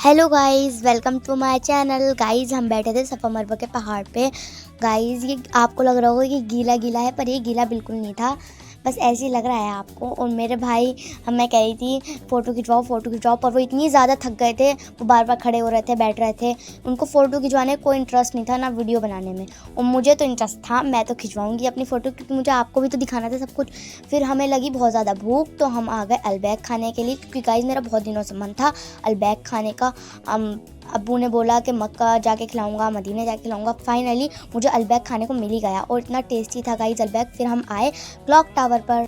Hello guys, welcome to my channel. Guys हम बैठे थे सफ़ा मरवा के पहाड़ पे। गाइस ये आपको लग रहा होगा कि गीला गीला है, पर ये गीला बिल्कुल नहीं था, बस ऐसे ही लग रहा है आपको। और मेरे भाई मैं कह रही थी फ़ोटो खिंचवाओ, पर वो इतनी ज़्यादा थक गए थे, वो बार बार खड़े हो रहे थे, बैठ रहे थे। उनको फ़ोटो खिंचवाने में कोई इंटरेस्ट नहीं था, ना वीडियो बनाने में। और मुझे तो इंटरेस्ट था, मैं तो खिंचवाऊँगी अपनी फ़ोटो, क्योंकि मुझे आपको भी तो दिखाना था सब कुछ। फिर हमें लगी बहुत ज़्यादा भूख, तो हम आ गए अलबैक खाने के लिए, क्योंकि गाइस मेरा बहुत दिनों से मन था अलबैक खाने का। अब्बू ने बोला कि मक्का जाके खिलाऊंगा, मदीने जाके खिलाऊंगा। फाइनली मुझे अलबैक खाने को मिल ही गया और इतना टेस्टी था गाइस अलबैक। फिर हम आए क्लॉक टावर पर।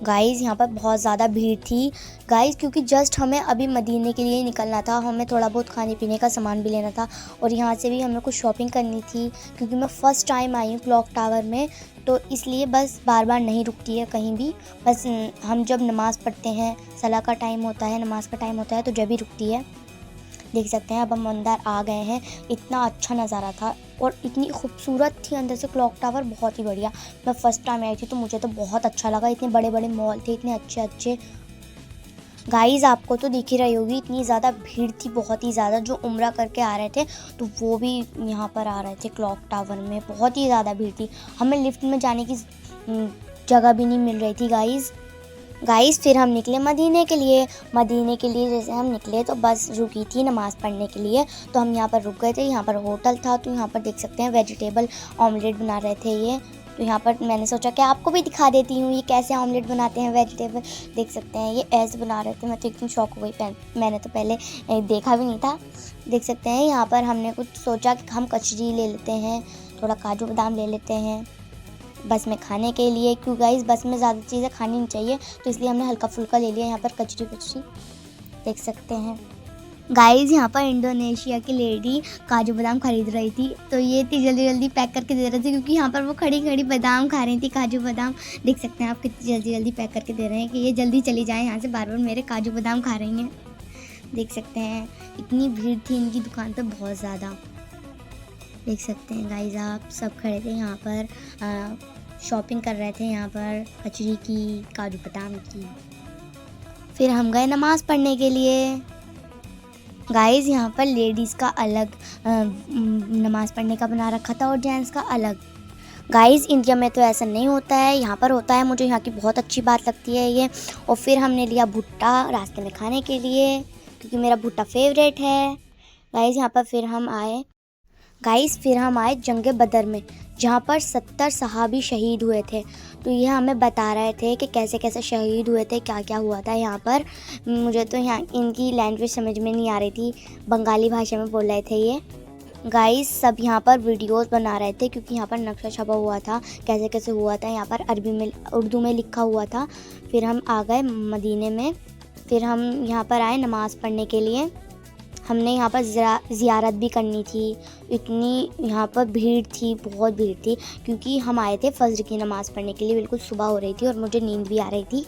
गाइस यहाँ पर बहुत ज़्यादा भीड़ थी गाइस, क्योंकि जस्ट हमें अभी मदीने के लिए निकलना था। हमें थोड़ा बहुत खाने पीने का सामान भी लेना था और यहाँ से भी हमें कुछ शॉपिंग करनी थी, क्योंकि मैं फ़र्स्ट टाइम आई हूँ क्लॉक टावर में, तो इसलिए बस बार बार नहीं रुकती है कहीं भी। बस हम जब नमाज़ पढ़ते हैं, सलाह का टाइम होता है, नमाज़ का टाइम होता है, तो जब भी रुकती है। देख सकते हैं अब हम अंदर आ गए हैं। इतना अच्छा नज़ारा था और इतनी खूबसूरत थी अंदर से क्लॉक टावर, बहुत ही बढ़िया। मैं फ़र्स्ट टाइम आई थी तो मुझे तो बहुत अच्छा लगा। इतने बड़े बड़े मॉल थे, इतने अच्छे अच्छे। गाइस आपको तो दिख ही रही होगी, इतनी ज़्यादा भीड़ थी, बहुत ही ज़्यादा। जो उम्रा करके आ रहे थे तो वो भी यहाँ पर आ रहे थे क्लॉक टावर में। बहुत ही ज़्यादा भीड़ थी, हमें लिफ्ट में जाने की जगह भी नहीं मिल रही थी गाइस फिर हम निकले मदीने के लिए। जैसे हम निकले तो बस रुकी थी नमाज़ पढ़ने के लिए, तो हम यहाँ पर रुक गए थे। यहाँ पर होटल था, तो यहाँ पर देख सकते हैं वेजिटेबल ऑमलेट बना रहे थे ये। तो यहाँ पर मैंने सोचा कि आपको भी दिखा देती हूँ ये कैसे ऑमलेट बनाते हैं वेजिटेबल। देख सकते हैं ये ऐसे बना रहे थे। मैं तो एकदम शौक हो गई, मैंने तो पहले देखा भी नहीं था। देख सकते हैं यहाँ पर हमने कुछ सोचा कि हम कचरी ले लेते हैं, थोड़ा काजू बादाम ले लेते हैं बस में खाने के लिए, क्योंकि गाइस बस में ज़्यादा चीज़ें खानी नहीं चाहिए, तो इसलिए हमने हल्का फुल्का ले लिया। यहाँ पर कचरी देख सकते हैं। गाइस यहाँ पर इंडोनेशिया की लेडी काजू बादाम खरीद रही थी, तो ये इतनी जल्दी जल्दी पैक करके दे रहे थे, क्योंकि यहाँ पर वो खड़ी खड़ी बादाम खा रही थी, काजू बादाम। देख सकते हैं आप कितनी जल्दी जल्दी पैक करके दे रहे हैं कि ये जल्दी चली जाए यहाँ से, बार बार मेरे काजू बादाम खा रही हैं। देख सकते हैं इतनी भीड़ थी इनकी दुकान पर, बहुत ज़्यादा। देख सकते हैं गाइस आप सब खड़े थे यहाँ पर, शॉपिंग कर रहे थे यहाँ पर कचरी की, काजू बादाम की। फिर हम गए नमाज़ पढ़ने के लिए। गाइस यहाँ पर लेडीज़ का अलग नमाज़ पढ़ने का बना रखा था और जेंट्स का अलग। गाइस इंडिया में तो ऐसा नहीं होता है, यहाँ पर होता है। मुझे यहाँ की बहुत अच्छी बात लगती है ये। और फिर हमने लिया भुट्टा रास्ते में खाने के लिए, क्योंकि मेरा भुट्टा फेवरेट है। गाइस यहाँ पर फिर हम आए जंग बदर में, जहाँ पर 70 सहाबी शहीद हुए थे। तो ये हमें बता रहे थे कि कैसे कैसे शहीद हुए थे, क्या क्या हुआ था यहाँ पर। मुझे तो यहाँ इनकी लैंग्वेज समझ में नहीं आ रही थी, बंगाली भाषा में बोल रहे थे ये। गाइस सब यहाँ पर वीडियोस बना रहे थे, क्योंकि यहाँ पर नक्शा छपा हुआ था कैसे कैसे हुआ था। यहाँ पर अरबी में, उर्दू में लिखा हुआ था। फिर हम आ गए मदीने में। फिर हम यहाँ पर आए नमाज़ पढ़ने के लिए। हमने यहाँ पर ज़ियारत भी करनी थी। इतनी यहाँ पर भीड़ थी, बहुत भीड़ थी, क्योंकि हम आए थे फजर की नमाज़ पढ़ने के लिए। बिल्कुल सुबह हो रही थी और मुझे नींद भी आ रही थी।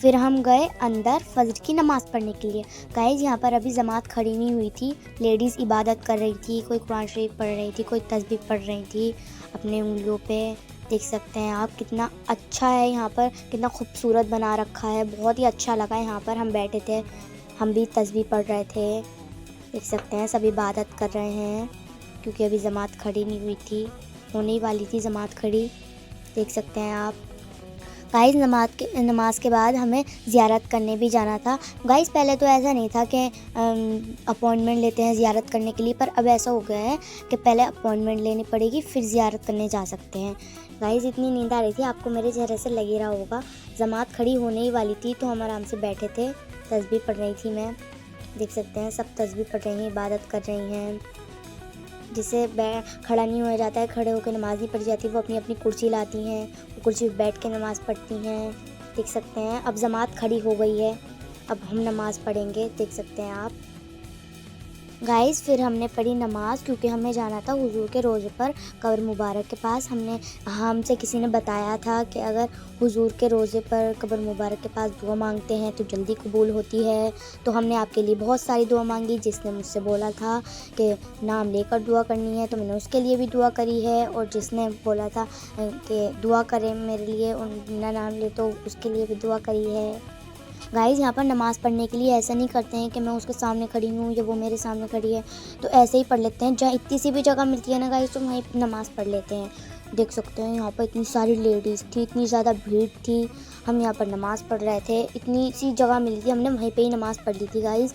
फिर हम गए अंदर फजर की नमाज़ पढ़ने के लिए। गाइस यहाँ पर अभी जमात खड़ी नहीं हुई थी, लेडीज़ इबादत कर रही थी, कोई कुरान शरीफ पढ़ रही थी, कोई तस्बीह पढ़ रही थी अपने उंगलियों पे। देख सकते हैं आप कितना अच्छा है यहाँ पर, कितना खूबसूरत बना रखा है। बहुत ही अच्छा लगा यहाँ पर। हम बैठे थे, हम भी तस्बीह पढ़ रहे थे। देख सकते हैं सब इबादत कर रहे हैं, क्योंकि अभी जमात खड़ी नहीं हुई थी, होने ही वाली थी जमात खड़ी। देख सकते हैं आप। गाइस नमाज के बाद हमें ज़ियारत करने भी जाना था। गाइस पहले तो ऐसा नहीं था कि अपॉइंटमेंट लेते हैं ज़ियारत करने के लिए, पर अब ऐसा हो गया है कि पहले अपॉइंटमेंट लेनी पड़ेगी, फिर ज़ियारत करने जा सकते हैं। गाइस इतनी नींद आ रही थी, आपको मेरे चेहरे से लग ही रहा होगा। जमात खड़ी होने ही वाली थी, तो हम आराम से बैठे थे, तस्बीह पढ़ रही थी मैं। देख सकते हैं सब तस्बीह पढ़ रही हैं, इबादत कर रही हैं। जिसे खड़ा नहीं होया जाता है, खड़े होकर नमाज़ नहीं पढ़ी जाती, वो अपनी अपनी कुर्सी लाती हैं, वो कुर्सी पर बैठ के नमाज़ पढ़ती हैं। देख सकते हैं अब जमात खड़ी हो गई है, अब हम नमाज़ पढ़ेंगे। देख सकते हैं आप। गाइस फिर हमने पढ़ी नमाज़, क्योंकि हमें जाना था हुजूर के रोज़े पर कब्र मुबारक के पास। हमसे किसी ने बताया था कि अगर हुजूर के रोज़े पर कब्र मुबारक के पास दुआ मांगते हैं तो जल्दी कबूल होती है। तो हमने आपके लिए बहुत सारी दुआ मांगी। जिसने मुझसे बोला था कि नाम लेकर दुआ करनी है, तो मैंने उसके लिए भी दुआ करी है। और जिसने बोला था कि दुआ करें मेरे लिए, बिना नाम ले, तो उसके लिए भी दुआ करी है। गाइज़ यहाँ पर नमाज़ पढ़ने के लिए ऐसा नहीं करते हैं कि मैं उसके सामने खड़ी हूँ या वो मेरे सामने खड़ी है, तो ऐसे ही पढ़ लेते हैं। जहाँ इतनी सी भी जगह मिलती है ना गाइज़, तो वहीं नमाज़ पढ़ लेते हैं। देख सकते हैं यहाँ पर इतनी सारी लेडीज़ थी, इतनी ज़्यादा भीड़ थी। हम यहाँ पर नमाज़ पढ़ रहे थे, इतनी सी जगह मिली थी, हमने वहीं पे ही नमाज़ पढ़ ली थी गाइज़।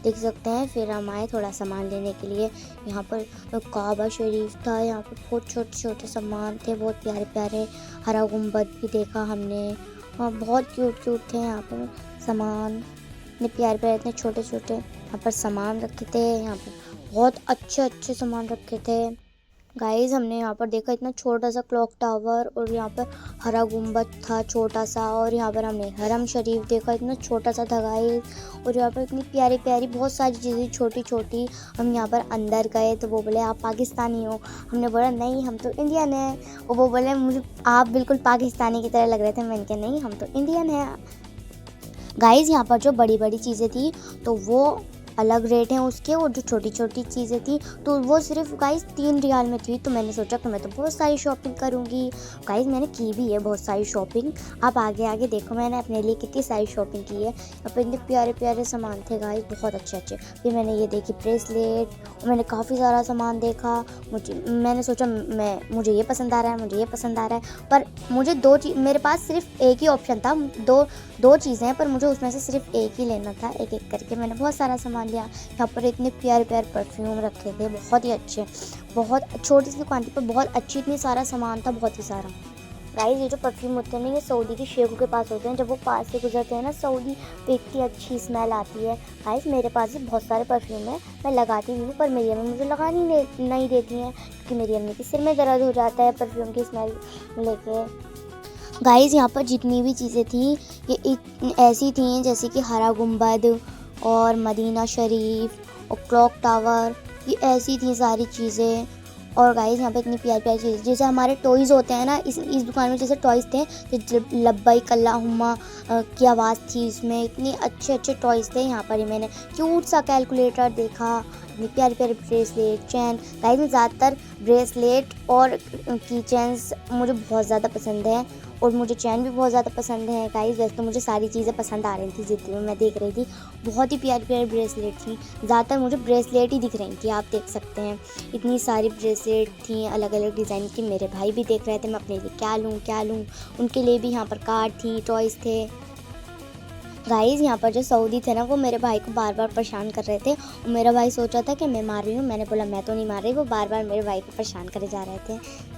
देख सकते हैं। फिर हम आए थोड़ा सामान लेने के लिए। यहाँ पर काबा शरीफ था, यहाँ पर बहुत छोटे छोटे सामान थे, बहुत प्यारे प्यारे। हरा गुंबद भी देखा हमने, और बहुत क्यूट क्यूट थे यहाँ पर सामान, इतने प्यारे प्यारे, इतने छोटे छोटे यहाँ पर सामान रखे थे। यहाँ पर बहुत अच्छे अच्छे सामान रखे थे गाइज़। हमने यहाँ पर देखा इतना छोटा सा क्लॉक टावर, और यहाँ पर हरा गुंबद था छोटा सा, और यहाँ पर हमने हरम शरीफ देखा, इतना छोटा सा था गाइज़। और यहाँ पर इतनी प्यारी प्यारी बहुत सारी चीज़ें छोटी छोटी। हम यहाँ पर अंदर गए तो वो बोले आप पाकिस्तानी हो, हमने बोला नहीं हम तो इंडियन हैं। और वो बोले मुझे आप बिल्कुल पाकिस्तानी की तरह लग रहे थे। मैंने कहा नहीं हम तो इंडियन हैं। गाइज़ यहाँ पर जो बड़ी बड़ी चीज़ें थी तो वो अलग रेट हैं उसके, और जो छोटी छोटी चीज़ें थी तो वो सिर्फ गाइज़ 3 रियाल में थी। तो मैंने सोचा कि मैं तो बहुत सारी शॉपिंग करूँगी। गाइज़ मैंने की भी है बहुत सारी शॉपिंग। आप आगे आगे देखो मैंने अपने लिए कितनी सारी शॉपिंग की है। यहाँ पर इतने प्यारे प्यारे सामान थे गाइज़, बहुत अच्छे अच्छे। फिर मैंने ये देखी ब्रेसलेट, और मैंने काफ़ी सारा सामान देखा। मैंने सोचा मुझे ये पसंद आ रहा है, मुझे ये पसंद आ रहा है, पर मुझे मेरे पास सिर्फ एक ही ऑप्शन था। दो चीज़ें हैं, पर मुझे उसमें से सिर्फ एक ही लेना था। एक एक करके मैंने बहुत सारा सामान लिया। यहाँ पर इतने प्यारे प्यारे परफ्यूम रखे थे, बहुत ही अच्छे, बहुत छोटी सी दुकान थी पर बहुत अच्छी, इतनी सारा सामान था, बहुत ही सारा। गाइस ये जो परफ्यूम होते हैं ना, ये सऊदी के शेखों के पास होते हैं। जब वो पास से गुजरते हैं ना सऊदी, तो इतनी अच्छी स्मेल आती है। गाइस मेरे पास भी बहुत सारे परफ्यूम है, मैं लगाती भी हूँ, पर मेरी अम्मी मुझे लगानी नहीं देती हैं, क्योंकि मेरी अम्मी के सिर में दर्द हो जाता है परफ्यूम की स्मेल लेके। गाइस यहाँ पर जितनी भी चीज़ें थी ये ऐसी थी जैसे कि हरा गुंबद और मदीना शरीफ और क्लॉक टावर, ये ऐसी थी सारी चीज़ें। और गाइस यहाँ पे इतनी प्यारी प्यारी चीज़ें, जैसे हमारे टॉयज़ होते हैं ना, इस दुकान में जैसे टॉयज़ थे, तो लब्बैक अल्लाहुम्मा की आवाज़ थी इसमें, इतनी अच्छे अच्छे टॉयज़ थे। यहाँ पर ही मैंने क्यूट सा कैलकुलेटर देखा, इतनी प्यारे प्यारे ब्रेसलेट, चैन। गाइस में ज़्यादातर ब्रेसलेट और की चैन्स मुझे बहुत ज़्यादा पसंद है, और मुझे चैन भी बहुत ज़्यादा पसंद है। गाइस वैसे तो मुझे सारी चीज़ें पसंद आ रही थी जितनी मैं देख रही थी, बहुत ही प्यारी प्यारी ब्रेसलेट थी। ज़्यादातर मुझे ब्रेसलेट ही दिख रही थी, आप देख सकते हैं इतनी सारी ब्रेसलेट थी अलग अलग डिज़ाइन की। मेरे भाई भी देख रहे थे मैं अपने लिए क्या लूँ, उनके लिए भी यहाँ पर कार्ड थी, टॉयज़ थे। गाइस यहाँ पर जो सऊदी थे ना, वो मेरे भाई को बार बार परेशान कर रहे थे, और मेरा भाई सोचा था कि मैं मार रही हूँ। मैंने बोला मैं तो नहीं मार रही, वो बार बार मेरे भाई को परेशान करे जा रहे थे।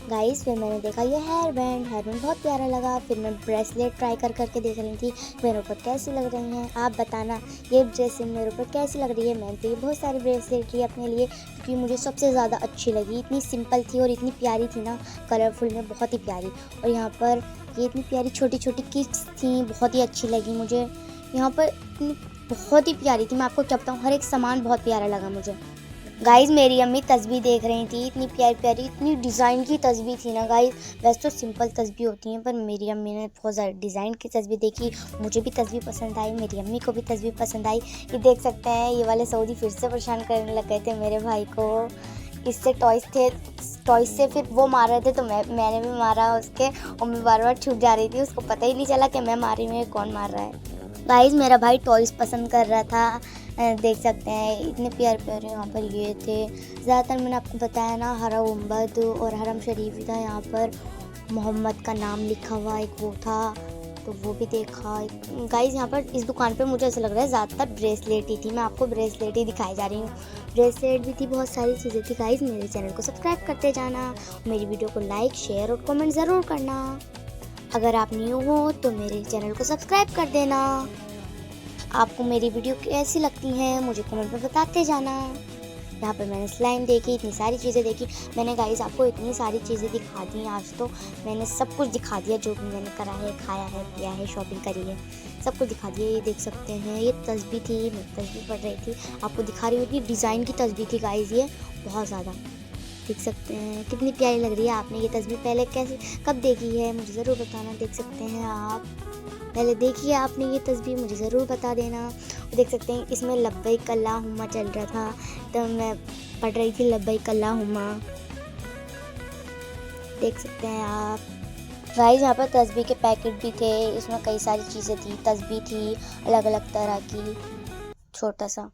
गाइस फिर मैंने देखा ये हेयर बैंड बहुत प्यारा लगा। फिर मैं ब्रेसलेट ट्राई करके देख रही थी मेरे ऊपर कैसी लग रही हैं। आप बताना ये ब्रेसलेट मेरे ऊपर कैसी लग रही है। मैंने तो ये बहुत सारी ब्रेसलेट ली अपने लिए, क्योंकि मुझे सबसे ज़्यादा अच्छी लगी। इतनी सिंपल थी और इतनी प्यारी थी ना, कलरफुल में बहुत ही प्यारी। और यहाँ पर ये इतनी प्यारी छोटी छोटी किड्स थी, बहुत ही अच्छी लगी मुझे। यहाँ पर इतनी बहुत ही प्यारी थी, मैं आपको क्या बताऊँ, हर एक सामान बहुत प्यारा लगा मुझे। गाइज़ मेरी अम्मी तस्बीह देख रही थी, इतनी प्यारी प्यारी, इतनी डिज़ाइन की तस्बीह थी ना गाइज़। वैसे तो सिंपल तस्बीह होती हैं, पर मेरी अम्मी ने बहुत ज़्यादा डिज़ाइन की तस्बीह देखी। मुझे भी तस्बीह पसंद आई, मेरी अम्मी को भी तस्बीह पसंद आई। ये देख सकते हैं ये वाले सऊदी फिर से परेशान करने लग गए थे मेरे भाई को। इससे टॉयज़ से फिर वो मार रहे थे, तो मैंने भी मारा उसके, और मैं बार बार छूट जा रही थी, उसको पता ही नहीं चला कि मैं मार रही हूँ, कौन मार रहा है। गाइज़ मेरा भाई टॉयज़ पसंद कर रहा था, देख सकते हैं इतने प्यारे प्यारे यहाँ पर ये थे। ज़्यादातर मैंने आपको बताया ना, हरा गुंबद और हरम शरीफ ही था। यहाँ पर मोहम्मद का नाम लिखा हुआ एक वो था, तो वो भी देखा। गाइज़ यहाँ पर इस दुकान पे मुझे ऐसा लग रहा है ज़्यादातर ब्रेसलेट ही थी, मैं आपको ब्रेसलेट ही दिखाई जा रही हूँ। ब्रेसलेट भी थी, बहुत सारी चीज़ें थी। गाइज़ मेरे चैनल को सब्सक्राइब करते जाना, मेरी वीडियो को लाइक शेयर और कमेंट ज़रूर करना। अगर आप न्यू हो तो मेरे चैनल को सब्सक्राइब कर देना। आपको मेरी वीडियो कैसी लगती हैं मुझे कमेंट में बताते जाना। यहाँ पर मैंने स्लाइम देखी, इतनी सारी चीज़ें देखी। मैंने गाइस आपको इतनी सारी चीज़ें दिखा दी हैं, आज तो मैंने सब कुछ दिखा दिया, जो भी मैंने करा है, खाया है, पिया है, शॉपिंग करी है, सब कुछ दिखा दिया। ये देख सकते हैं ये तस्बीह थी, मैं तस्बीह पढ़ रही थी, आपको दिखा रही होगी। डिज़ाइन की तस्बीह थी गाइस, ये बहुत ज़्यादा देख सकते हैं कितनी प्यारी लग रही है। आपने ये तस्बीह पहले कब देखी है मुझे ज़रूर बताना। देख सकते हैं आप पहले देखिए आपने ये तस्बीह, मुझे ज़रूर बता देना। देख सकते हैं इसमें लब्बैक अल्लाहुम्मा चल रहा था, तो मैं पढ़ रही थी लब्बैक अल्लाहुम्मा, देख सकते हैं आप। गाइस यहाँ पर तस्बीह के पैकेट भी थे, इसमें कई सारी चीज़ें थी, तस्बीह थी अलग अलग तरह की, छोटा सा।